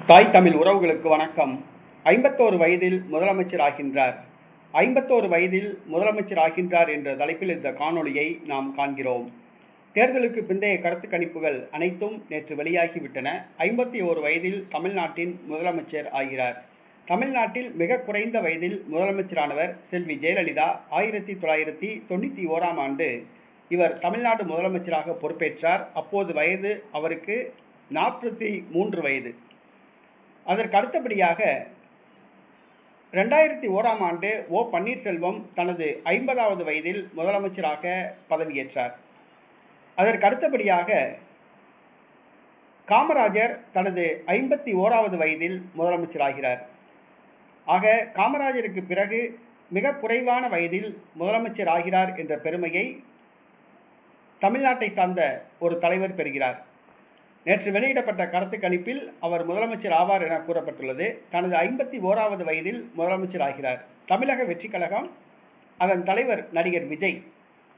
தாய் தமிழ் உறவுகளுக்கு வணக்கம். 51 வயதில் முதலமைச்சர் ஆகின்றார். 51 வயதில் முதலமைச்சர் ஆகின்றார் என்ற தலைப்பில் இந்த காணொளியை நாம் காண்கிறோம். தேர்தலுக்கு பிந்தைய கருத்து கணிப்புகள் அனைத்தும் நேற்று வெளியாகிவிட்டன. 51 வயதில் தமிழ்நாட்டின் முதலமைச்சர் ஆகிறார். தமிழ்நாட்டில் மிக குறைந்த வயதில் முதலமைச்சரானவர் செல்வி ஜெயலலிதா. 1991ஆம் ஆண்டு இவர் தமிழ்நாடு முதலமைச்சராக பொறுப்பேற்றார். அப்போது வயது அவருக்கு 43 வயது. அதற்கு அடுத்தபடியாக 2001ஆம் ஆண்டு ஓ பன்னீர்செல்வம் தனது 50வது வயதில் முதலமைச்சராக பதவியேற்றார். அதற்கு அடுத்தபடியாக காமராஜர் தனது 51வது வயதில் முதலமைச்சராகிறார். ஆக காமராஜருக்கு பிறகு மிக குறைவான வயதில் முதலமைச்சர் ஆகிறார் என்ற பெருமையை தமிழ்நாட்டை சார்ந்த ஒரு தலைவர் பெறுகிறார். நேற்று வெளியிடப்பட்ட கருத்து கணிப்பில் அவர் முதலமைச்சர் ஆவார் என கூறப்பட்டுள்ளது. தனது 51வது வயதில் முதலமைச்சர் ஆகிறார். தமிழக வெற்றிக் கழகம், அதன் தலைவர் நடிகர் விஜய்,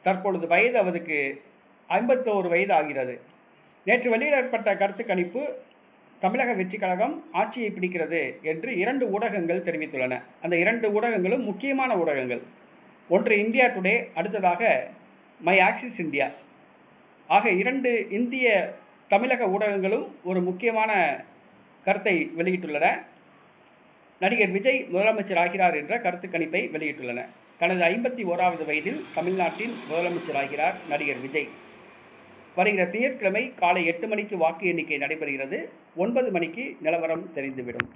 தற்பொழுது வயது அவருக்கு 51 வயது ஆகிறது. நேற்று வெளியிடப்பட்ட கருத்து கணிப்பு தமிழக வெற்றிக் கழகம் ஆட்சியை பிடிக்கிறது என்று 2 ஊடகங்கள் தெரிவித்துள்ளன. அந்த 2 ஊடகங்களும் முக்கியமான ஊடகங்கள். ஒன்று இந்தியா டுடே, அடுத்ததாக மை ஆக்சிஸ் இந்தியா. ஆக 2 இந்திய தமிழக ஊடகங்களும் ஒரு முக்கியமான கருத்தை வெளியிட்டுள்ளன. நடிகர் விஜய் முதலமைச்சர் ஆகிறார் என்ற கருத்து கணிப்பை வெளியிட்டுள்ளன. தனது 51வது வயதில் தமிழ்நாட்டின் முதலமைச்சர் ஆகிறார் நடிகர் விஜய். வருகிற திங்கட்கிழமை காலை 8 மணிக்கு வாக்கு எண்ணிக்கை நடைபெறுகிறது. 9 மணிக்கு நிலவரம் தெரிந்துவிடும்.